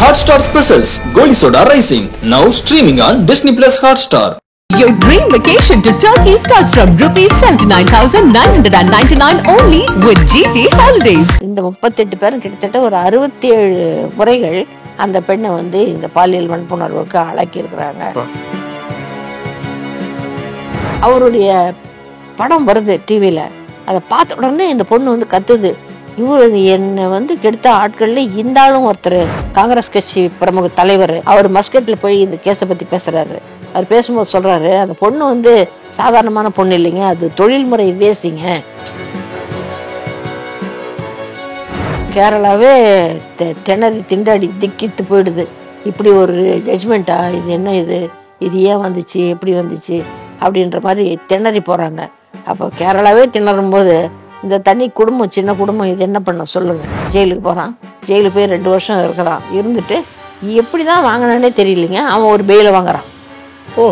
Hotstar Specials Goli Soda Rising now streaming on Disney Plus Hotstar. Your dream vacation to Turkey starts from rupees 79,999 only with GT Holidays. இந்த 38 பேரும் கிட்டத்தட்ட ஒரு 67 முறைகள் அந்த பெண்ணை வந்து இந்த பாலியல் வன்புணர்வுக்கு ஆளாக்கி இருக்கிறாங்க. அவருடைய படம் வருது டிவியில, அதை பார்த்த உடனே இந்த பொண்ணு வந்து கத்துது, இவரு என்னை வந்து கெடுத்த ஆட்கள்ல இந்த ஆளும் ஒருத்தர், காங்கிரஸ் கட்சி பிரமுக தலைவர். அவர் மஸ்கட்ல போய் இந்த கேஸை பத்தி பேசுறாரு. அவர் பேசும்போது சொல்றாரு, அந்த பொண்ணு வந்து சாதாரணமான பொண்ணு இல்லைங்க, அது தொழில்முறை வேசிங்க. கேரளாவே திணறி திண்டாடி திக்கித்து போயிடுது. இப்படி ஒரு ஜட்ஜ்மெண்ட்டா, இது என்ன, இது ஏன் வந்துச்சு, எப்படி வந்துச்சு அப்படின்ற மாதிரி திணறி போறாங்க. அப்போ கேரளாவே திணறும் போது இந்த தனி குடும்பம், சின்ன குடும்பம், இது என்ன பண்ண சொல்லுங்க. ஜெயிலுக்கு போறான், ஜெயிலுக்கு போய் 2 வருஷம் இருக்கிறான். இருந்துட்டு எப்படி தான் வாங்கினானே தெரியலைங்க, அவன் ஒரு பெயில வாங்குறான். ஓ,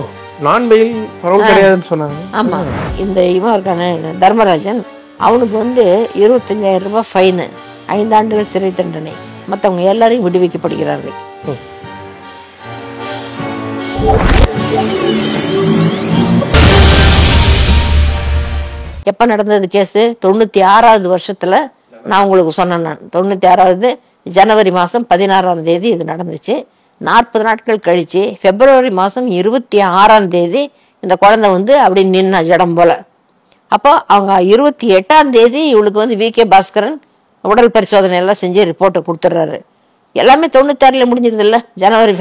நான் பெயில் பரவல் கிடையாதுன்னு சொன்னாங்க. ஆமா, இந்த இவன் இருக்கான தர்மராஜன், அவனுக்கு வந்து 25,000 ரூபாய் ஃபைனு, 5 ஆண்டுகள் சிறை தண்டனை. மற்றவங்க எல்லாரையும் விடுவிக்கப்படுகிறார்கள். எப்ப நடந்தது கேஸு? 96வது வருஷத்துல. நான் உங்களுக்கு சொன்னேன், நான் 96வது ஜனவரி மாதம் 16ஆம் தேதி இது நடந்துச்சு. 40 நாட்கள் கழிச்சு பிப்ரவரி மாதம் 26ஆம் தேதி இந்த குழந்தை வந்து அப்படி நின்ன ஜடம் போல. அப்போ அவங்க 28ஆம் தேதி இவளுக்கு வந்து VK பாஸ்கரன் உடல் பரிசோதனை எல்லாம் செஞ்சு ரிப்போர்ட்டை கொடுத்துட்றாரு. எல்லாமே 96ல முடிஞ்சிடுது இல்ல, ஜனவரி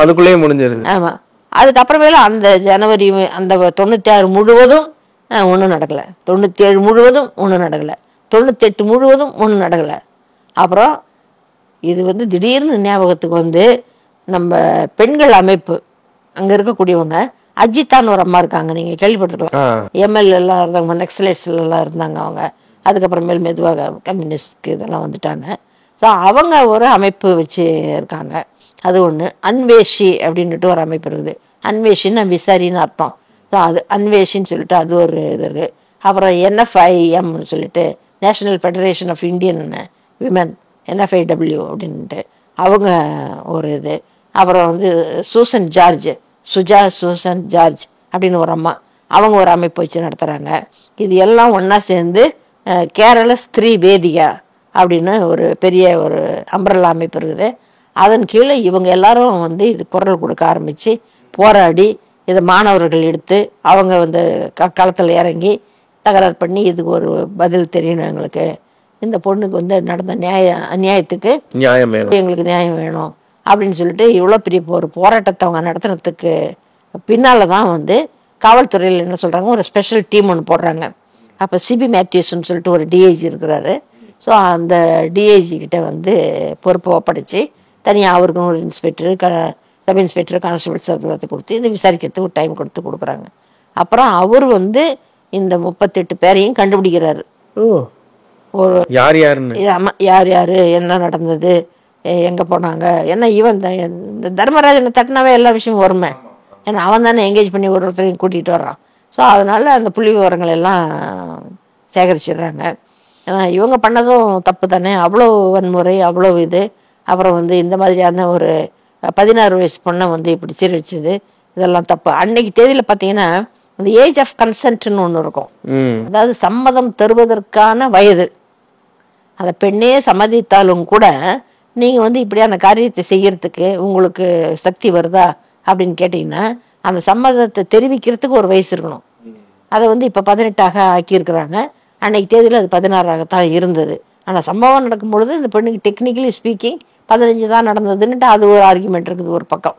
அதுக்குள்ளேயே முடிஞ்சிருது. ஆமா, அதுக்கப்புறமேல அந்த ஜனவரி அந்த 96 முழுவதும் ஒன்றும் நடக்கலை, 97 முழுவதும் ஒன்றும் நடக்கலை, 98 முழுவதும் ஒன்றும் நடக்கலை. அப்புறம் இது வந்து திடீர்னு ஞாபகத்துக்கு வந்து நம்ம பெண்கள் அமைப்பு அங்கே இருக்கக்கூடியவங்க, அஜித்தான்னு ஒரு அம்மா இருக்காங்க, நீங்கள் கேள்விப்பட்டிருக்கலாம். எம்எல்ஏ எல்லாம் இருந்தாங்க, நக்சலைட்ஸ்லாம் இருந்தாங்க அவங்க. அதுக்கப்புறமேல் மெதுவாக கம்யூனிஸ்ட்க்கு இதெல்லாம் வந்துட்டாங்க. ஸோ அவங்க ஒரு அமைப்பு வச்சு இருக்காங்க. அது ஒன்று. அன்வேஷி அப்படின்ட்டு ஒரு அமைப்பு இருக்குது. அன்வேஷின்னு விசாரின்னு அர்த்தம். ஸோ அது அன்வேஷின்னு சொல்லிட்டு அது ஒரு இது இருக்குது. அப்புறம் NFIMன்னு சொல்லிட்டு National Federation of Indian Women, NFIW அப்படின்ட்டு அவங்க ஒரு இது. அப்புறம் வந்து சூசன் ஜார்ஜ் அப்படின்னு ஒரு அம்மா, அவங்க ஒரு அமைப்பு வச்சு நடத்துகிறாங்க. இது எல்லாம் ஒன்றா சேர்ந்து கேரள ஸ்திரீ வேதிகா அப்படின்னு ஒரு பெரிய ஒரு அம்பரல்லா அமைப்பு இருக்குது. அதன் கீழே இவங்க எல்லாரும் வந்து இது குரல் கொடுக்க ஆரம்பித்து போராடி இதை மாணவர்கள் எடுத்து அவங்க வந்து களத்தில் இறங்கி தகராறு பண்ணி இதுக்கு ஒரு பதில் தெரியணும், எங்களுக்கு இந்த பொண்ணுக்கு வந்து நடந்த அநியாயத்துக்கு எங்களுக்கு நியாயம் வேணும் அப்படின்னு சொல்லிட்டு இவ்வளோ பெரிய ஒரு போராட்டத்தை அவங்க நடத்துனதுக்கு பின்னால் தான் வந்து காவல்துறையில் என்ன சொல்கிறாங்க, ஒரு ஸ்பெஷல் டீம் ஒன்று போடுறாங்க. அப்போ சிபி மேத்யூஸ்ன்னு சொல்லிட்டு ஒரு டிஐஜி இருக்கிறாரு. ஸோ அந்த டிஐஜி கிட்ட வந்து பொறுப்பை ஒப்படைச்சி தனியாக அவருக்குன்னு ஒரு இன்ஸ்பெக்டர், சப் இன்ஸ்பெக்டர், கான்ஸ்டபிள்ஸ் அதெல்லாத்தையும் கொடுத்து இதை விசாரிக்கிறதுக்கு ஒரு டைம் கொடுக்குறாங்க. அப்புறம் அவர் வந்து இந்த 38 பேரையும் கண்டுபிடிக்கிறாரு. ஒரு யார் யார் என்ன நடந்தது, எங்கே போனாங்க. ஏன்னா இவன் இந்த தர்மராஜனை தட்டினாவே எல்லா விஷயமும் வருமே, ஏன்னா அவன் தானே என்கேஜ் பண்ணி ஒருத்தரையும் கூட்டிகிட்டு வர்றான். ஸோ அதனால் அந்த புள்ளி விவரங்கள் எல்லாம் சேகரிச்சிடுறாங்க. ஏன்னா இவங்க பண்ணதும் தப்பு தானே, அவ்வளோ வன்முறை, அவ்வளோ இது. அப்புறம் வந்து இந்த மாதிரியான ஒரு 16 வயசு பொண்ணை வந்து இப்படி சீரழிச்சது, இதெல்லாம் தப்பு. அன்னைக்கு தேதியில் பார்த்தீங்கன்னா இந்த ஏஜ் ஆஃப் கன்சென்ட்னு ஒன்று இருக்கும். அதாவது சம்மதம் தருவதற்கான வயது. அந்த பெண்ணே சம்மதித்தாலும் கூட நீங்கள் வந்து இப்படியான காரியத்தை செய்யறதுக்கு உங்களுக்கு சக்தி வருதா அப்படின்னு கேட்டிங்கன்னா அந்த சம்மதத்தை தெரிவிக்கிறதுக்கு ஒரு வயசு இருக்கணும். அதை வந்து இப்போ 18ஆக ஆக்கியிருக்கிறாங்க. அன்னைக்கு தேதியில் அது 16ஆகத்தான் இருந்தது. ஆனால் சம்பவம் நடக்கும் பொழுது இந்த பெண்ணுக்கு டெக்னிக்கலி ஸ்பீக்கிங் 15 தான் நடந்ததுன்னுட்டு அது ஒரு ஆர்குமெண்ட் இருக்குது ஒரு பக்கம்.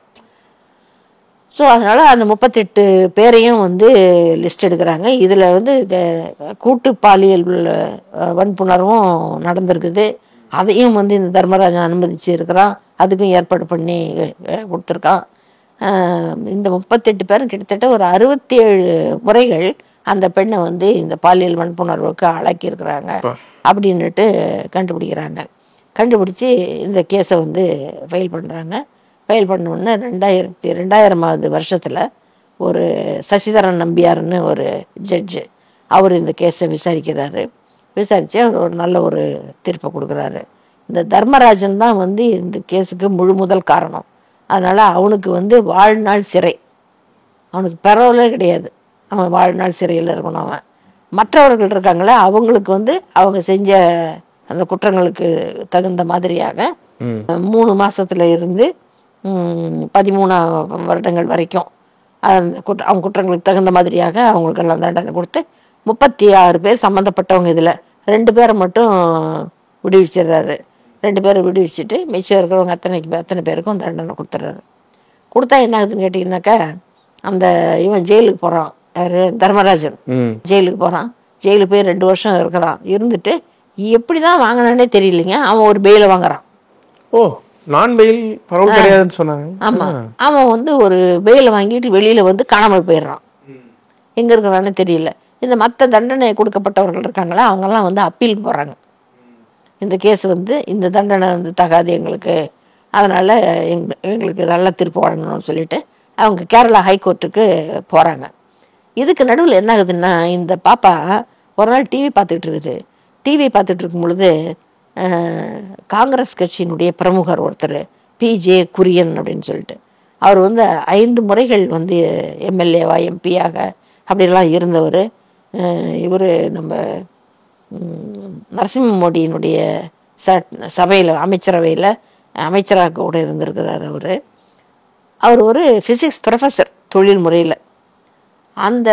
ஸோ அதனால் அந்த 38 பேரையும் வந்து லிஸ்ட் எடுக்கிறாங்க. இதில் வந்து கூட்டு பாலியல் வன்புணர்வும் நடந்திருக்குது. அதையும் வந்து இந்த தர்மராஜன் அனுமதிச்சு இருக்கிறான், அதுக்கும் ஏற்பாடு பண்ணி கொடுத்துருக்கான். இந்த 38 பேரும் கிட்டத்தட்ட ஒரு 67 முறைகள் அந்த பெண்ணை வந்து இந்த பாலியல் வன்புணர்வுக்கு ஆளாக்கி இருக்கிறாங்க அப்படின்னுட்டு கண்டுபிடிக்கிறாங்க. கண்டுபிடிச்சி இந்த கேஸை வந்து ஃபைல் பண்ணுறாங்க. ஃபைல் பண்ணோடனே 2000வது வருஷத்தில் ஒரு சசிதரன் நம்பியார்னு ஒரு ஜட்ஜு, அவர் இந்த கேஸை விசாரிக்கிறாரு. விசாரித்து அவர் ஒரு நல்ல ஒரு தீர்ப்பை கொடுக்குறாரு. இந்த தர்மராஜன் தான் வந்து இந்த கேஸுக்கு முழு முதல் காரணம். அதனால் அவனுக்கு வந்து வாழ்நாள் சிறை, அவனுக்கு பரவலே கிடையாது, அவன் வாழ்நாள் சிறையில் இருக்கணும். அவன் மற்றவர்கள் இருக்காங்களே அவங்களுக்கு வந்து அவங்க செஞ்ச அந்த குற்றங்களுக்கு தகுந்த மாதிரியாக 3 மாசத்துல இருந்து 13 வருடங்கள் வரைக்கும் அந்த அவங்க குற்றங்களுக்கு தகுந்த மாதிரியாக அவங்களுக்கெல்லாம் தண்டனை கொடுத்து 36 பேர் சம்மந்தப்பட்டவங்க. இதில் 2 பேரை மட்டும் விடுவிச்சிடுறாரு. 2 பேரை விடுவிச்சுட்டு மிச்சம் இருக்கிறவங்க அத்தனை பேருக்கும் தண்டனை கொடுத்துட்றாரு. கொடுத்தா என்ன ஆகுதுன்னு கேட்டிங்கனாக்கா, அந்த இவன் ஜெயிலுக்கு போகிறான், யார், தர்மராஜன் ஜெயிலுக்கு போகிறான். ஜெயிலுக்கு போய் 2 வருஷம் இருக்கிறான். இருந்துட்டு எப்படி தான் வாங்கினானே தெரியலைங்க, அவன் ஒரு பெயிலை வாங்குறான். ஓ, நான் பெயில் பரவல் கிடையாதுன்னு சொன்னாங்க. ஆமாம், அவன் வந்து ஒரு பெயிலை வாங்கிட்டு வெளியில் வந்து காணாமல் போயிடுறான். எங்கே இருக்கிறான்னு தெரியல. இந்த மற்ற தண்டனை கொடுக்கப்பட்டவர்கள் இருக்காங்களா அவங்கெல்லாம் வந்து அப்பீலுக்கு போகிறாங்க. இந்த கேஸ் வந்து இந்த தண்டனை வந்து தகாது எங்களுக்கு, அதனால் எங்களுக்கு நல்ல தீர்ப்பு வழங்கணும்னு சொல்லிட்டு அவங்க கேரளா ஹைகோர்ட்டுக்கு போகிறாங்க. இதுக்கு நடுவில் என்ன ஆகுதுன்னா, இந்த பாப்பா ஒரு நாள் டிவி பார்த்துட்டு இருக்குது. டிவி பார்த்துட்டு இருக்கும் பொழுது காங்கிரஸ் கட்சியினுடைய பிரமுகர் ஒருத்தர் PJ குரியன் அப்படின்னு சொல்லிட்டு, அவர் வந்து 5 முறைகள் வந்து எம்எல்ஏவா எம்பியாக அப்படிலாம் இருந்தவர். இவர் நம்ம நரசிம்ம மோடியினுடைய சபையில் அமைச்சரவையில் அமைச்சராக கூட இருந்திருக்கிறார். அவர் ஒரு ஃபிசிக்ஸ் ப்ரொஃபஸர் தொழில் முறையில். அந்த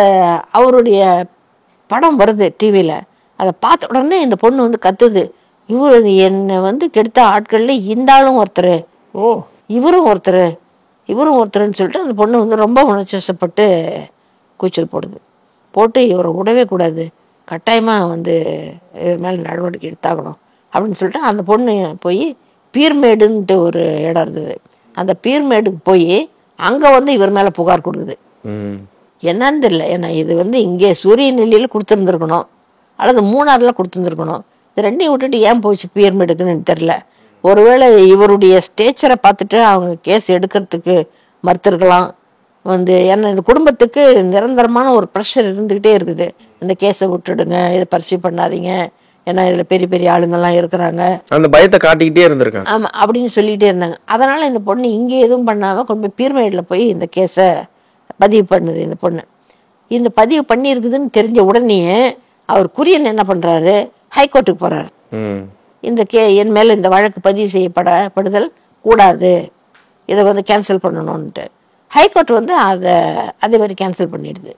அவருடைய படம் வருது டிவியில். அதை பார்த்த உடனே இந்த பொண்ணு வந்து கத்துது, இவர் என்னை வந்து கெடுத்த ஆட்களில் இந்த ஆளும் ஒருத்தர், இவரும் ஒருத்தருன்னு சொல்லிட்டு அந்த பொண்ணு வந்து ரொம்ப உணர்ச்சிவசப்பட்டு கூச்சல் போட்டு இவரை விடவே கூடாது, கட்டாயமாக வந்து இவர் மேலே நடவடிக்கை எடுத்தாகணும் அப்படின்னு சொல்லிட்டு அந்த பொண்ணு போய் பீர்மேடுன்ட்டு ஒரு இடம் இருந்தது, அந்த பீர்மேடுக்கு போய் அங்கே வந்து இவர் மேலே புகார் கொடுக்குது. என்னன்னு தெரியல, ஏன்னா இது வந்து இங்கே சூரிய நெல்லியில் கொடுத்துருந்துருக்கணும் அல்லது மூணாறில் கொடுத்துருந்துருக்கணும். இது ரெண்டையும் விட்டுட்டு ஏன் போச்சு பீர்மேடுக்குன்னு தெரில. ஒருவேளை இவருடைய ஸ்டேச்சரை பார்த்துட்டு அவங்க கேஸ் எடுக்கிறதுக்கு மறுத்திருக்கலாம் வந்து. ஏன்னா இந்த குடும்பத்துக்கு நிரந்தரமான ஒரு ப்ரெஷர் இருந்துக்கிட்டே இருக்குது, இந்த கேஸை விட்டுடுங்க, இதை பரிசீலனை பண்ணாதீங்க, ஏன்னா இதில் பெரிய பெரிய ஆளுங்கள்லாம் இருக்கிறாங்க, அந்த பயத்தை காட்டிக்கிட்டே இருந்திருக்காங்க. ஆமாம் அப்படின்னு சொல்லிகிட்டே இருந்தாங்க. அதனால் இந்த பொண்ணு இங்கே எதுவும் பண்ணாமல் கொண்டு போய் பீர்மேடில் போய் இந்த கேஸை பதிவு பண்ணுது. இந்த பொண்ணு இந்த பதிவு பண்ணியிருக்குதுன்னு தெரிஞ்ச உடனே அவர் குரியன் என்ன பண்ணுறாரு, ஹைகோர்ட்டுக்கு போகிறாரு. இந்த என் மேலே இந்த வழக்கு பதிவு செய்யப்படுதல் கூடாது, இதை வந்து கேன்சல் பண்ணணும்ன்ட்டு ஹைகோர்ட் வந்து அதே மாதிரி கேன்சல் பண்ணிடுது.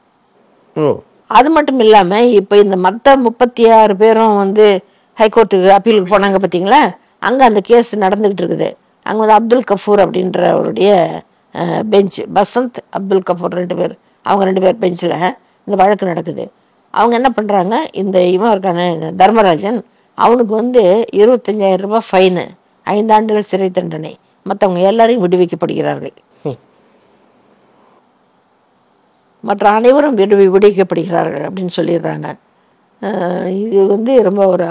அது மட்டும் இல்லாமல் இப்போ இந்த மற்ற 36 பேரும் வந்து ஹைகோர்ட்டுக்கு அப்பீலுக்கு போனாங்க பார்த்தீங்களா, அங்கே அந்த கேஸ் நடந்துக்கிட்டு இருக்குது. அங்கே வந்து அப்துல் கஃபூர் அப்படின்றவருடைய பெஞ்ச், பசந்த் அப்துல் கஃபூர் 2 பேர், அவங்க 2 பேர் பெஞ்சில் இந்த வழக்கு நடக்குது. அவங்க என்ன பண்ணுறாங்க, இந்த இவன் இருக்கான தர்மராஜன், அவனுக்கு வந்து 25,000 ரூபாய் ஃபைனு, 5 ஆண்டுகள் சிறை தண்டனை, மற்றவங்க எல்லாரையும் விடுவிக்கப்படுகிறார்கள். மற்ற அனைவரும் விடுவிக்கப்படுகிறார்கள் அப்படின்னு சொல்லிடுறாங்க. இது வந்து ரொம்ப ஒரு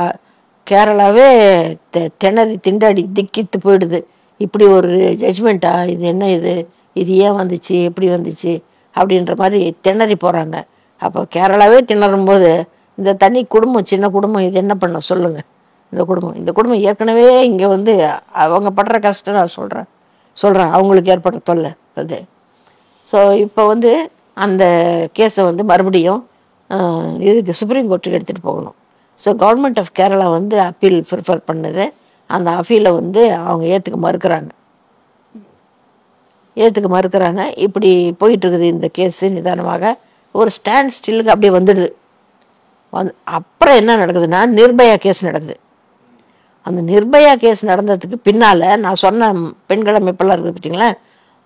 கேரளாவே திணறி திண்டாடி திக்கித்து போயிடுது. இப்படி ஒரு ஜட்ஜ்மெண்ட்டா, இது என்ன, இது ஏன் வந்துச்சு, எப்படி வந்துச்சு அப்படின்ற மாதிரி திணறி போகிறாங்க. அப்போ கேரளாவே திணறும் போது இந்த தனி குடும்பம், சின்ன குடும்பம், இது என்ன பண்ண சொல்லுங்கள். இந்த குடும்பம் ஏற்கனவே இங்கே வந்து அவங்க படுற கஷ்டம் நான் சொல்கிறேன் அவங்களுக்கு ஏற்படுற தொல்லை அது. ஸோ இப்போ வந்து அந்த கேஸை வந்து மறுபடியும் இதுக்கு சுப்ரீம் கோர்ட்டுக்கு எடுத்துகிட்டு போகணும். ஸோ கவர்மெண்ட் ஆஃப் கேரளா வந்து அப்பீல் ப்ரிஃபர் பண்ணுது. அந்த அப்பீலை வந்து அவங்க ஏற்றுக்க மறுக்கிறாங்க. இப்படி போயிட்டுருக்குது இந்த கேஸு. நிதானமாக ஒரு ஸ்டாண்ட் ஸ்டில்லுக்கு அப்படியே வந்துடுது. அப்புறம் என்ன நடக்குதுன்னா, நிர்பயா கேஸ் நடக்குது. அந்த நிர்பயா கேஸ் நடந்ததுக்கு பின்னால் நான் சொன்ன பெண்கள் அமைப்பெல்லாம் இருக்குது பார்த்தீங்களா,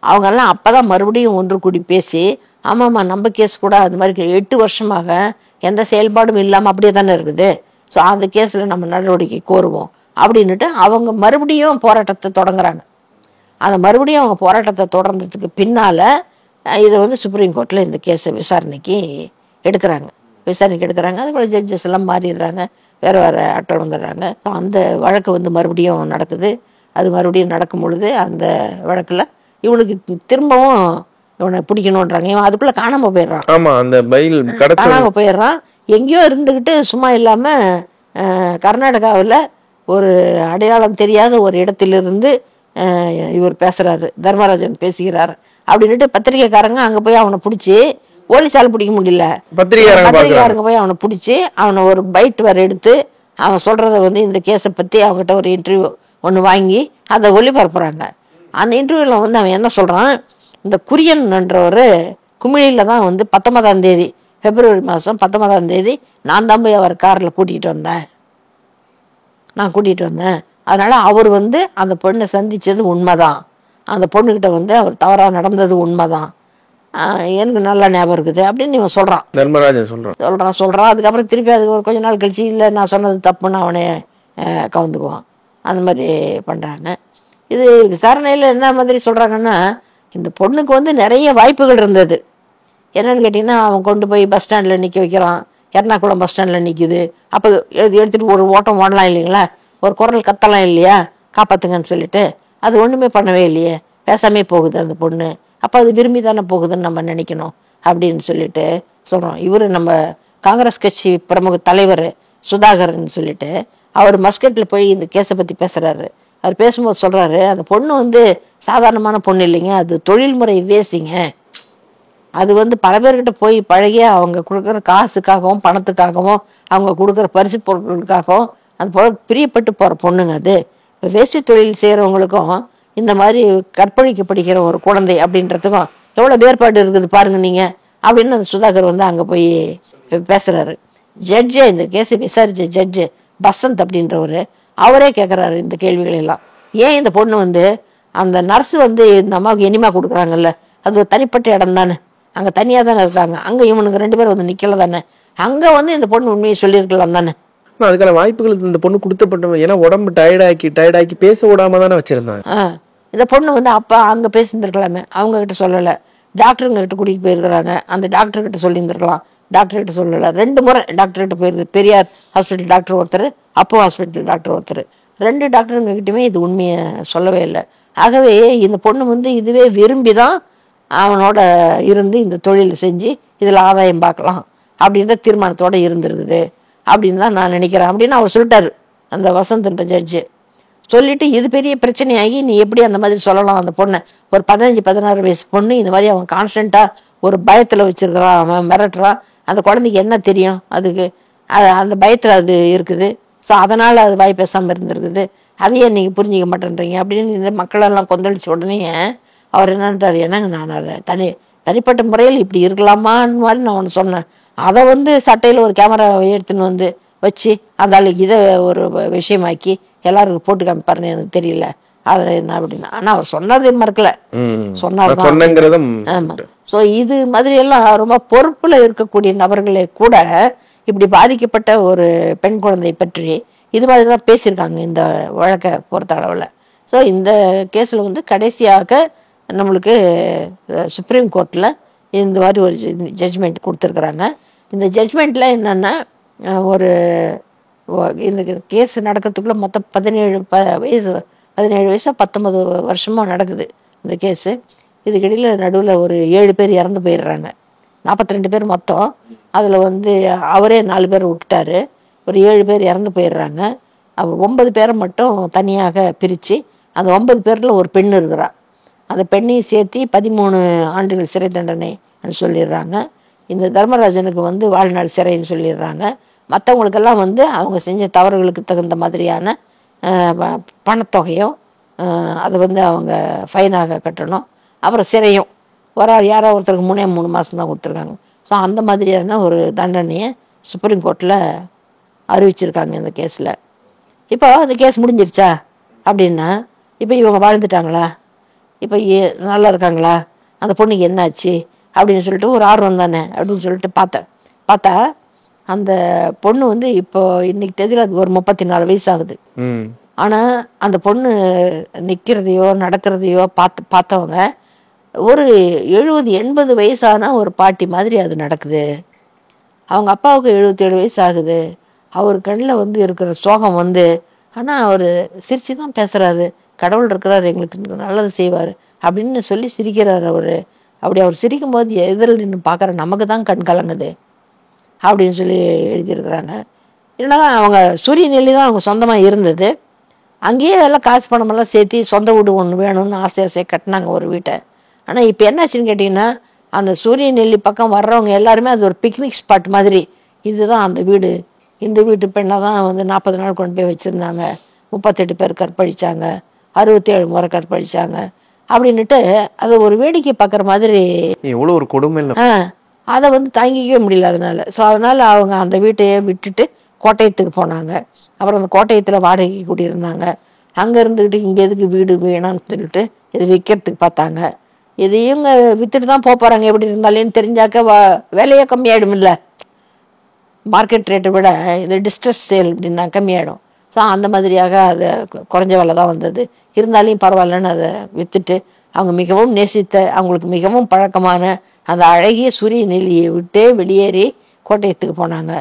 அவங்கெல்லாம் அப்போ தான் மறுபடியும் ஒன்று கூடி பேசி, ஆமாம்மா நம்ம கேஸ் கூட அது மாதிரி 8 வருஷமாக எந்த செயல்பாடும் இல்லாமல் அப்படியே தானே இருக்குது, ஸோ அந்த கேஸில் நம்ம நடவடிக்கை கோருவோம் அப்படின்ட்டு அவங்க மறுபடியும் போராட்டத்தை தொடங்குறாங்க. அந்த மறுபடியும் அவங்க போராட்டத்தை தொடர்ந்ததுக்கு பின்னால் இதை வந்து சுப்ரீம் கோர்ட்டில் இந்த கேஸை விசாரணைக்கு எடுக்கிறாங்க. அதுபோல் ஜட்ஜஸ் எல்லாம் மாறிடுறாங்க, வேறு ஆட்கள் வந்துடுறாங்க. அந்த வழக்கு வந்து மறுபடியும் நடக்குது. அது மறுபடியும் நடக்கும் பொழுது அந்த வழக்கில் இவனுக்கு திரும்பவும் இவனை பிடிக்கணுன்றாங்க. இவன் அதுக்குள்ளே காணாமல் போயிடுறான். ஆமாம், அந்த பைல் காணாமல் போயிடுறான். எங்கேயோ இருந்துக்கிட்டு சும்மா இல்லாமல் கர்நாடகாவில் ஒரு அடையாளம் தெரியாத ஒரு இடத்திலிருந்து இவர் பேசுகிறாரு, தர்மராஜன் பேசுகிறார் அப்படின்ட்டு பத்திரிக்கைக்காரங்க அங்கே போய் அவனை பிடிச்சி, போலீஸால் பிடிக்க முடியல, பத்திரிக்கைக்காரங்க போய் அவனை பிடிச்சி அவனை ஒரு பைட் வேறு எடுத்து அவன் சொல்கிறத வந்து இந்த கேஸை பற்றி அவங்ககிட்ட ஒரு இன்டர்வியூ ஒன்று வாங்கி அதை ஒளிபரப்புகிறாங்க. அந்த இன்டர்வியூவில் வந்து அவன் என்ன சொல்கிறான், இந்த குரியன்ன்றவர் குமிழியில் தான் வந்து 19ஆம் தேதி பிப்ரவரி மாதம் 19ஆம் தேதி நான் தான் போய் அவர் காரில் கூட்டிகிட்டு வந்தேன். அதனால் அவர் வந்து அந்த பொண்ணை சந்தித்தது உண்மைதான், அந்த பொண்ணுக்கிட்ட வந்து அவர் தவறாக நடந்தது உண்மைதான், எனக்கு நல்லா ஞாபகம் இருக்குது அப்படின்னு இவன் சொல்கிறான். தர்மராஜன் சொல்கிறான். அதுக்கப்புறம் திருப்பி அது கொஞ்ச நாள் கழிச்சு இல்லை நான் சொன்னது தப்புன்னு அவனே கவுந்துக்குவான். அந்த மாதிரி பண்ணுறாங்க. இது விசாரணையில் என்ன மாதிரி சொல்கிறாங்கன்னா, இந்த பொண்ணுக்கு வந்து நிறைய வாய்ப்புகள் இருந்தது. என்னன்னு கேட்டிங்கன்னா, அவன் கொண்டு போய் பஸ் ஸ்டாண்டில் நிற்க வைக்கிறான், எர்ணாகுளம் பஸ் ஸ்டாண்டில் நிற்கிது. அப்போ எடுத்துகிட்டு ஒரு ஓட்டம் ஓடலாம் இல்லைங்களா, ஒரு குரல் கத்தலாம் இல்லையா, காப்பாற்றுங்கன்னு சொல்லிட்டு. அது ஒன்றுமே பண்ணவே இல்லையே, பேசாமே போகுது அந்த பொண்ணு. அப்போ அது விரும்பி தானே போகுதுன்னு நம்ம நினைக்கணும் அப்படின்னு சொல்லிட்டு சொல்கிறோம். இவர் நம்ம காங்கிரஸ் கட்சி பிரமுக தலைவர் சுதாகர்ன்னு சொல்லிட்டு அவர் மஸ்கட்டில் போய் இந்த கேஸை பற்றி பேசுகிறாரு. அவர் பேசும்போது சொல்கிறாரு, அந்த பொண்ணு வந்து சாதாரணமான பொண்ணு இல்லைங்க, அது தொழில்முறை வேசிங்க. அது வந்து பல பேர்கிட்ட போய் பழகி அவங்க கொடுக்குற காசுக்காகவும் பணத்துக்காகவும் அவங்க கொடுக்குற பரிசு பொருட்களுக்காகவும் அந்த பிரியப்பட்டு போகிற பொண்ணுங்க. அது இப்போ வேஷ்டி தொழில் செய்கிறவங்களுக்கும் இந்த மாதிரி கற்பழிக்கப்படுகிற ஒரு குழந்தை அப்படின்றதுக்கும் எவ்வளோ வேறுபாடு இருக்குது பாருங்க நீங்கள் அப்படின்னு அந்த சுதாகர் வந்து அங்கே போய் பேசுகிறாரு. ஜட்ஜு, இந்த கேஸை விசாரித்த ஜட்ஜு பசந்த் அப்படின்றவர், அவரே கேட்குறாரு இந்த கேள்விகள் எல்லாம். ஏன் இந்த பொண்ணு வந்து அந்த நர்ஸு வந்து இந்த அம்மாவுக்கு இனிமா கொடுக்குறாங்கல்ல, அது ஒரு தனிப்பட்ட இடம் தானே, அங்கே தனியாக தானே இருக்காங்க, அங்கே இவனுக்கு 2 பேரும் வந்து நிற்கல தானே, அங்கே வந்து இந்த பொண்ணு உண்மையை சொல்லியிருக்கலாம் தானே. அதுக்கான வாய்ப்புகள் இந்த பொண்ணு கொடுத்தப்பட்ட, ஏன்னா உடம்பு டயர்டாக்கி பேச விடாம தானே வச்சிருந்தாங்க. இந்த பொண்ணு வந்து அப்பா அங்கே பேசியிருந்துருக்கலாமே, அவங்கக்கிட்ட சொல்லலை, டாக்டருங்கிட்ட கூட்டிகிட்டு போயிருக்கிறாங்க, அந்த டாக்டர்கிட்ட சொல்லியிருந்துருக்கலாம், டாக்டர்கிட்ட சொல்லலை. 2 முறை டாக்டர்கிட்ட போயிருக்கு. பெரியார் ஹாஸ்பிட்டல் டாக்டர் ஒருத்தர், அப்போ ஹாஸ்பிட்டல் டாக்டர் ஒருத்தர், 2 டாக்டருங்ககிட்டயுமே இது உண்மையை சொல்லவே இல்லை. ஆகவே இந்த பொண்ணு வந்து இதுவே விரும்பி தான் அவனோட இருந்து இந்த தொழில் செஞ்சு இதில் ஆதாயம் பார்க்கலாம் அப்படின்ற தீர்மானத்தோடு இருந்திருக்குது அப்படின்னு தான் நான் நினைக்கிறேன் அப்படின்னு அவர் சொல்லிட்டாரு அந்த வசந்த்ன்ற ஜட்ஜு. சொல்லிட்டு இது பெரிய பிரச்சனையாகி நீ எப்படி அந்த மாதிரி சொல்லலாம், அந்த பொண்ணை ஒரு 15-16 வயசு பொண்ணு இந்த மாதிரி அவன் கான்ஸ்டண்ட்டாக ஒரு பயத்தில் வச்சுருக்கிறான், அவன் மிரட்டுறான், அந்த குழந்தைக்கு என்ன தெரியும், அதுக்கு அந்த பயத்தில் அது இருக்குது. ஸோ அதனால் அது வாய் பேசாமல் இருந்திருக்குது, அதையே நீங்கள் புரிஞ்சிக்க மாட்டேன்றீங்க அப்படின்னு இந்த மக்களெல்லாம் கொந்தளிச்ச உடனே அவர் என்னன்றார், என்னங்க நான் அதை தனிப்பட்ட முறையில் இப்படி இருக்கலாமான்னு மாதிரி நான் ஒன்று சொன்னேன், அதை வந்து சட்டையில் ஒரு கேமராவை எடுத்துன்னு வந்து வச்சு அந்த ஆளுக்கு இதை ஒரு விஷயமாக்கி எல்லாருக்கும் போட்டு காமிப்பாருன்னு எனக்கு தெரியல அவர் என்ன அப்படின்னா. ஆனால் அவர் சொன்னது மறக்கல, சொன்னார். ஆமாம். ஸோ இது மாதிரி எல்லாம் ரொம்ப பொறுப்பில் இருக்கக்கூடிய நபர்களே கூட இப்படி பாதிக்கப்பட்ட ஒரு பெண் குழந்தை பற்றி இது மாதிரி தான் பேசியிருக்காங்க இந்த வழக்கை பொறுத்த அளவில். ஸோ இந்த கேஸில் வந்து கடைசியாக நம்மளுக்கு சுப்ரீம் கோர்ட்டில் இந்த மாதிரி ஒரு ஜட்ஜ்மெண்ட் கொடுத்துருக்குறாங்க. இந்த ஜட்ஜ்மெண்ட்டில் என்னென்னா, ஒரு இந்த கேஸ் நடக்கிறதுக்குள்ளே மொத்தம் 17 வயசு 19 வருஷமாக நடக்குது இந்த கேஸு. இதுக்கிடையில் நடுவில் ஒரு 7 பேர் இறந்து போயிடுறாங்க, 42 பேர் மொத்தம். அதில் வந்து அவரே 4 பேர் விட்டுட்டாரு, ஒரு 7 பேர் இறந்து போயிடுறாங்க. 9 பேரை மட்டும் தனியாக பிரித்து அந்த 9 பேரில் ஒரு பெண் இருக்கிறாள், அந்த பெண்ணையும் சேர்த்து 13 ஆண்டுகள் சிறை தண்டனை சொல்லிடுறாங்க. இந்த தர்மராஜனுக்கு வந்து வாழ்நாள் சிறைன்னு சொல்லிடுறாங்க. மற்றவங்களுக்கெல்லாம் வந்து அவங்க செஞ்ச தவறுகளுக்கு தகுந்த மாதிரியான பணத்தொகையோ அதை வந்து அவங்க ஃபைனாக கட்டணும், அப்புறம் சிறையும் யாரோ ஒருத்தருக்கு 3 மாதம் தான் கொடுத்துருக்காங்க. ஸோ அந்த மாதிரியான ஒரு தண்டனையை சுப்ரீம் கோர்ட்டில் அறிவிச்சிருக்காங்க இந்த கேஸில். இப்போ அந்த கேஸ் முடிஞ்சிருச்சா அப்படின்னா, இப்போ இவங்க வாழ்ந்துட்டாங்களா, இப்போ நல்லா இருக்காங்களா, அந்த பொண்ணுக்கு என்னாச்சு அப்படின்னு சொல்லிட்டு ஒரு ஆர்வம் தானே அப்படின்னு சொல்லிட்டு பார்த்தா அந்த பொண்ணு வந்து இப்போ இன்னைக்கு தேதியில் அதுக்கு ஒரு 34 வயசு ஆகுது. ஆனால் அந்த பொண்ணு நிற்கிறதையோ நடக்கிறதையோ பார்த்தவங்க ஒரு 70-80 வயசான ஒரு பாட்டி மாதிரி அது நடக்குது. அவங்க அப்பாவுக்கு 77 வயசு ஆகுது. அவர் கண்ணில் வந்து இருக்கிற சோகம் வந்து, ஆனால் அவர் சிரித்து தான் பேசுகிறாரு, கடவுள் இருக்கிறார் எங்களுக்கு நல்லது செய்வார் அப்படின்னு சொல்லி சிரிக்கிறார் அவர். அப்படி அவர் சிரிக்கும்போது எதிரில் நின்று பார்க்குற நமக்கு தான் கண் கலங்குது அப்படின்னு சொல்லி எழுதியிருக்கிறாங்க. என்னன்னா அவங்க சூரிய நெல்லி தான் அவங்க சொந்தமாக இருந்தது. அங்கேயே எல்லாம் காசு பணமெல்லாம் சேர்த்து சொந்த வீடு ஒன்று வேணும்னு ஆசையாக கட்டினாங்க ஒரு வீட்டை. ஆனால் இப்போ என்னாச்சுன்னு கேட்டிங்கன்னா, அந்த சூரிய நெல்லி பக்கம் வர்றவங்க எல்லாருமே அது ஒரு பிக்னிக் ஸ்பாட் மாதிரி. இதுதான் அந்த வீடு, இந்த வீட்டு பெண்ணை தான் வந்து 40 நாள் கொண்டு போய் வச்சுருந்தாங்க, 38 பேர் கற்பழித்தாங்க, 67 முறை கற்பழித்தாங்க அப்படின்ட்டு அது ஒரு வேடிக்கை பார்க்குற மாதிரி. எவ்வளோ ஒரு கொடுமை இல்லை. அதை வந்து தாங்கிக்கவே முடியல அதனால். ஸோ அதனால் அவங்க அந்த வீட்டையே விட்டுட்டு கோட்டயத்துக்கு போனாங்க. அப்புறம் அந்த கோட்டயத்தில் வாடகைக்கு கூட்டியிருந்தாங்க. அங்கே இருந்துக்கிட்டு இங்கே எதுக்கு வீடு வேணாம்னு சொல்லிட்டு இது விற்கிறதுக்கு பார்த்தாங்க. இது இவங்க விற்றுட்டு தான் போகிறாங்க, எப்படி இருந்தாலேன்னு தெரிஞ்சாக்க விலையே கம்மியாயிடும்ல. மார்க்கெட் ரேட்டை விட இது டிஸ்ட்ரெஸ் சேல் அப்படின்னா கம்மியாயிடும். ஸோ அந்த மாதிரியாக அது குறைஞ்ச விலை தான் வந்தது. இருந்தாலும் பரவாயில்லன்னு அதை விற்றுட்டு அவங்க மிகவும் நேசித்த, அவங்களுக்கு மிகவும் பழக்கமான அந்த அழகிய சூரிய நெல்லியை விட்டே வெளியேறி கோட்டயத்துக்கு போனாங்க.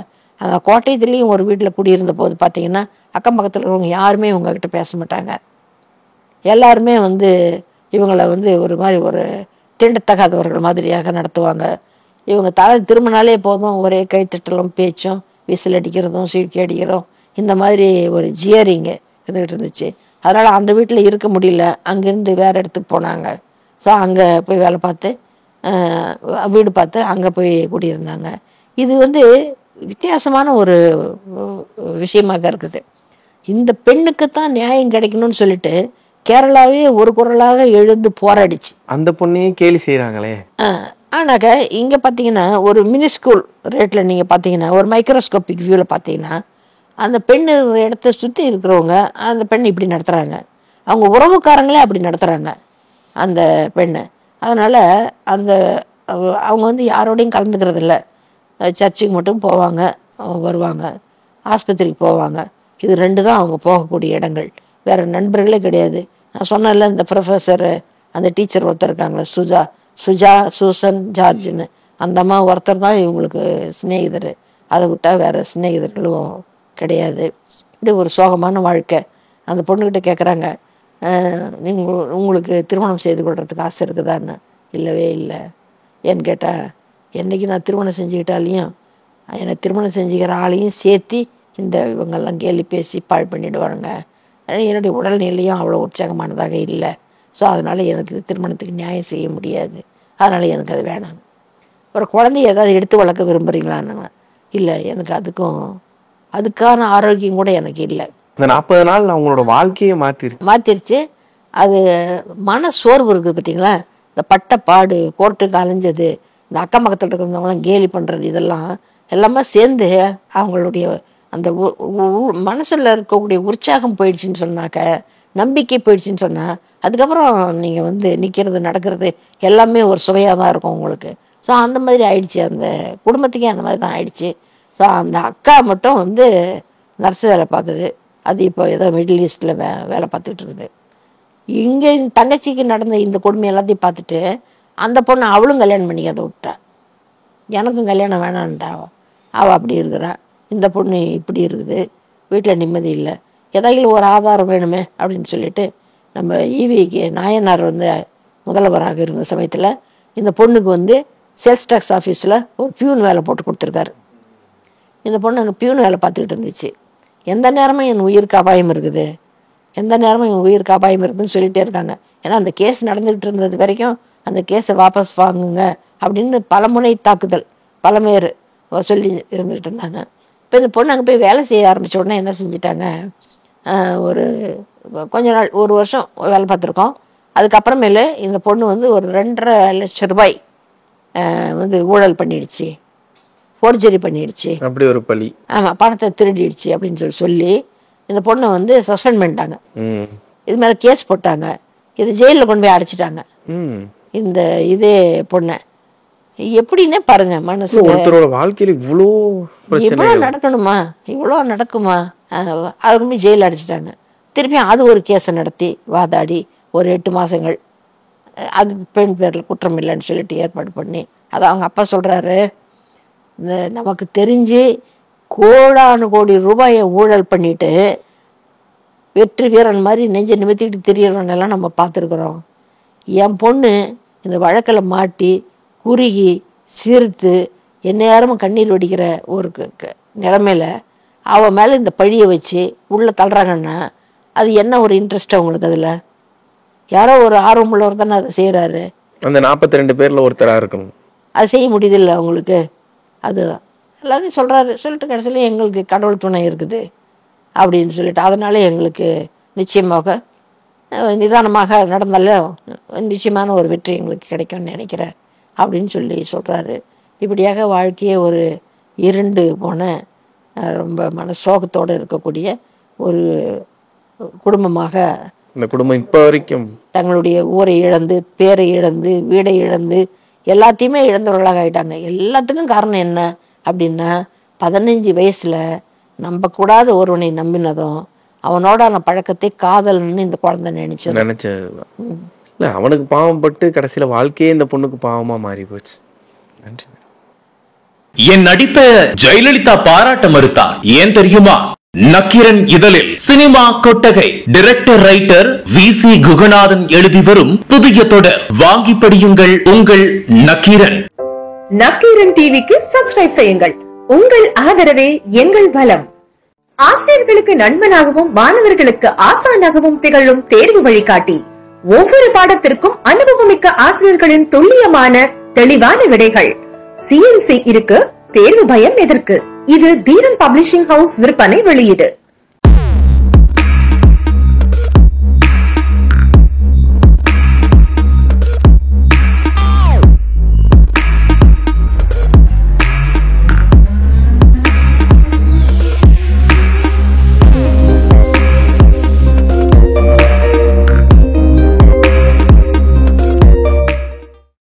அந்த கோட்டயத்துலேயும் ஒரு வீட்டில் குடியிருந்த போது பார்த்தீங்கன்னா, அக்கம் பக்கத்தில் இருக்கிறவங்க யாருமே இவங்ககிட்ட பேச மாட்டாங்க. எல்லாருமே வந்து இவங்களை வந்து ஒரு மாதிரி ஒரு தீண்டத்தகாதவர்கள் மாதிரியாக நடத்துவாங்க. இவங்க தலை திரும்பினாலே போதும் ஒரே கைத்தட்டலும் பேச்சும் விசில் அடிக்கிறதும் சீழ்க்கி அடிக்கிறோம், இந்த மாதிரி ஒரு ஜியரிங்கு இருந்துகிட்டு இருந்துச்சு. அதனால் அந்த வீட்டில் இருக்க முடியல, அங்கேருந்து வேறு இடத்துக்கு போனாங்க. ஸோ அங்கே போய் வேலை பார்த்து வீடு பார்த்து அங்கே போய் குடியிருந்தாங்க. இது வந்து வித்தியாசமான ஒரு விஷயமாக இருக்குது. இந்த பெண்ணுக்குத்தான் நியாயம் கிடைக்கணும்னு சொல்லிட்டு கேரளாவே ஒரு குரலாக எழுந்து போராடிச்சு. அந்த பொண்ணையே கேலி செய்கிறாங்களே. ஆனாக்க இங்கே பார்த்தீங்கன்னா ஒரு மினி ஸ்கூல் ரேட்டில் நீங்கள் பார்த்தீங்கன்னா, ஒரு மைக்ரோஸ்கோப்பிக் வியூவில் பார்த்தீங்கன்னா, அந்த பெண் இருக்கிற இடத்த சுற்றி இருக்கிறவங்க அந்த பெண் இப்படி நடத்துகிறாங்க, அவங்க உறவுக்காரங்களே அப்படி நடத்துகிறாங்க அந்த பெண்ணை. அதனால் அந்த அவங்க வந்து யாரோடையும் கலந்துக்கிறதில்ல. சர்ச்சுக்கு மட்டும் போவாங்க, வருவாங்க, ஆஸ்பத்திரிக்கு போவாங்க. இது 2 தான் அவங்க போகக்கூடிய இடங்கள். வேறு நண்பர்களே கிடையாது. நான் சொன்னேன்ல, இந்த ப்ரொஃபஸர் அந்த டீச்சர் ஒருத்தர் இருக்காங்களே, சூசன் ஜார்ஜ்னு, அந்த அம்மா ஒருத்தர் தான் இவங்களுக்கு சிநேகிதர். அதை விட்டால் வேறு சிநேகிதர்களும் கிடையாது. இப்படி ஒரு சோகமான வாழ்க்கை. அந்த பொண்ணுக்கிட்ட கேட்குறாங்க, உங்களுக்கு திருமணம் செய்து கொள்றதுக்கு ஆசை இருக்குதான்னு. இல்லவே இல்லை. ஏன்னு கேட்டால், என்றைக்கு நான் திருமணம் செஞ்சுக்கிட்டாலையும் என்னை திருமணம் செஞ்சுக்கிற ஆளையும் சேர்த்து இந்த இவங்கெல்லாம் கேலி பேசி பாழ் பண்ணிவிடுவாங்க. என்னுடைய உடல்நிலையும் அவ்வளோ உற்சாகமானதாக இல்லை. ஸோ அதனால் எனக்கு திருமணத்துக்கு நியாயம் செய்ய முடியாது, அதனால் எனக்கு அது வேணாம். ஒரு குழந்தைய ஏதாவது எடுத்து வளர்க்க விரும்புகிறீங்களான்னு. இல்லை, எனக்கு அதுக்கான ஆரோக்கியம் கூட எனக்கு இல்லை. இந்த 40 நாள் அவங்களோட வாழ்க்கையை மாற்றிருச்சு. அது மன சோர்வு இருக்குது பார்த்தீங்களா, இந்த பட்ட பாடு, கோர்ட்டுக்கு அலைஞ்சது, இந்த அக்கம் பக்கத்தில் இருக்கிறவங்களாம் கேலி பண்ணுறது, எல்லாமே சேர்ந்து அவங்களுடைய அந்த மனசில் இருக்கக்கூடிய உற்சாகம் போயிடுச்சுன்னு சொன்னாக்க, நம்பிக்கை போயிடுச்சுன்னு சொன்னால், அதுக்கப்புறம் நீங்கள் வந்து நிற்கிறது நடக்கிறது எல்லாமே ஒரு சுவையாக தான் இருக்கும் உங்களுக்கு. ஸோ அந்த மாதிரி ஆயிடுச்சு, அந்த குடும்பத்துக்கே அந்த மாதிரி தான் ஆயிடுச்சு. ஸோ அந்த அக்கா மட்டும் வந்து நர்ஸ் வேலை பார்க்குது. அது இப்போ ஏதோ மிடில் ஈஸ்டில் வேலை பார்த்துக்கிட்டு இருக்குது. இங்கே தங்கச்சிக்கு நடந்த இந்த கொடுமை எல்லாத்தையும் பார்த்துட்டு அந்த பொண்ணு அவளும் கல்யாணம் பண்ணிக்காத விட்டா. எனக்கும் கல்யாணம் வேணான்ட்டா. அவள் அப்படி இருக்கிறா, இந்த பொண்ணு இப்படி இருக்குது, வீட்டில் நிம்மதி இல்லை, ஏதாவது ஒரு ஆதாரம் வேணுமே அப்படின்னு சொல்லிட்டு நம்ம ஈவிக்கு நாயனார் வந்து முதல்வராக இருந்த சமயத்தில் இந்த பொண்ணுக்கு வந்து சேல்ஸ் டேக்ஸ் ஆஃபீஸில் ஒரு பியூன் வேலை போட்டு கொடுத்துருக்காரு. இந்த பொண்ணு அங்கே பியூன் வேலை பார்த்துக்கிட்டு இருந்துச்சு. எந்த நேரமும் என் உயிருக்கு அபாயம் இருக்குது, எந்த நேரமும் என் உயிருக்கு அபாயம் இருக்குதுன்னு சொல்லிகிட்டே இருக்காங்க. ஏன்னா அந்த கேஸ் நடந்துக்கிட்டு இருந்தது வரைக்கும் அந்த கேஸை வாபஸ் வாங்குங்க அப்படின்னு பலமுனை தாக்குதல், பலமேறு சொல்லி இருந்துகிட்டு இருந்தாங்க. இப்போ இந்த பொண்ணு அங்கே போய் வேலை செய்ய ஆரம்பித்த உடனே என்ன செஞ்சிட்டாங்க, ஒரு கொஞ்ச நாள் 1 வருஷம் வேலை பார்த்துருக்கோம். அதுக்கப்புறமேலு இந்த பொண்ணு வந்து ஒரு 2.5 லட்சம் ரூபாய் வந்து ஊழல் பண்ணிடுச்சு, ஃபோர்ஜரி பண்ணிடுச்சு, அப்படி ஒரு பழி. ஆமாம், பணத்தை திருடிடுச்சு அப்படின்னு சொல்லி இந்த பொண்ணை வந்து சஸ்பெண்ட் பண்ணிட்டாங்க. இது மேலே கேஸ் போட்டாங்க. இது ஜெயிலில் கொண்டு போய் அடைச்சிட்டாங்க இந்த இதே பொண்ணை. எப்படின்னே பாருங்க, மனசு ஒருத்தரோட வாழ்க்கையில் இவ்வளோ நடக்கணுமா, இவ்வளோ நடக்குமா? அதுக்கு போய் ஜெயிலில் அடைச்சிட்டாங்க. திருப்பி அது ஒரு கேஸை நடத்தி வாதாடி ஒரு 8 மாதங்கள் அது பெண் பேரில் குற்றம் இல்லைன்னு சொல்லிட்டு ஏற்பாடு பண்ணி, அது அவங்க அப்பா சொல்கிறாரு, இந்த நமக்கு தெரிஞ்சு கோடானு கோடி ரூபாயை ஊழல் பண்ணிட்டு வெற்றி வீரன் மாதிரி நெஞ்சை நிமித்திக்கிட்டு தெரியறவனெல்லாம் நம்ம பார்த்துருக்குறோம். என் பொண்ணு இந்த வழக்கில் மாட்டி குறுகி சிரித்து எந்நேரமும் கண்ணீர் வடிக்கிற ஒரு நிலைமையில் அவன் மேலே இந்த பழியை வச்சு உள்ளே தள்ளுறாங்கன்னா அது என்ன ஒரு இன்ட்ரெஸ்ட் அவங்களுக்கு? அதில் யாரோ ஒரு ஆர்வமுள்ளவர் தானே அதை செய்கிறாரு. அந்த 42 பேர்ல ஒருத்தராக இருக்கணும். அது செய்ய முடியுதில்லை அவங்களுக்கு. அதுதான் எல்லாத்தையும் சொல்கிறாரு. சொல்லிட்டு கடைசியில் எங்களுக்கு கடவுள் துணை இருக்குது அப்படின்னு சொல்லிட்டு, அதனால எங்களுக்கு நிச்சயமாக நிதானமாக நடந்தாலும் நிச்சயமான ஒரு வெற்றி எங்களுக்கு கிடைக்கும்னு நினைக்கிறேன் அப்படின்னு சொல்லி சொல்கிறாரு. இப்படியாக வாழ்க்கையே ஒரு இருண்டு போன ரொம்ப மனசோகத்தோடு இருக்கக்கூடிய ஒரு குடும்பமாக, இந்த குடும்பம் இப்போ வரைக்கும் தங்களுடைய ஊரை இழந்து, பேரை இழந்து, வீடை இழந்து, எல்லாத்தையுமே இழந்தவர்களாக ஆகிட்டாங்க. எல்லாத்துக்கும் காரணம் என்ன அப்படின்னா, 15 வயசில் நம்பக்கூடாத ஒருவனை நம்பினதும் அவனோட பழக்கத்தை காதல்னு இந்த குழந்தை நினைச்சது. இல்லை, அவனுக்கு பாவம் பட்டு கடைசியில் வாழ்க்கையே இந்த பொண்ணுக்கு பாவமா மாறி போச்சு. நன்றி. என் நடிப்பை ஜெயலலிதா பாராட்ட மறுத்தார். ஏன் தெரியுமா? நக்கீரன் இதழில் சினிமா கொட்டகை டைரக்டர் ரைட்டர் VC குகநாதன் எழுதி வரும் புதிய தொடர் வாங்கி படியுங்கள் உங்கள் நக்கீரன். நக்கீரன் டிவிக்கு சப்ஸ்கிரைப் செய்யுங்கள். உங்கள் ஆதரவே எங்கள் பலம். ஆசிரியர்களுக்கு நண்பனாகவும் மாணவர்களுக்கு ஆசானாகவும் திகழும் தேர்வு வழிகாட்டி. ஒவ்வொரு பாடத்திற்கும் அனுபவமிக்க ஆசிரியர்களின் துல்லியமான தெளிவான விடைகள். CNC இருக்கு, தேர்வு பயம் எதற்கு? இது தீரன் பப்ளிஷிங் ஹவுஸ் விற்பனை வெளியீடு.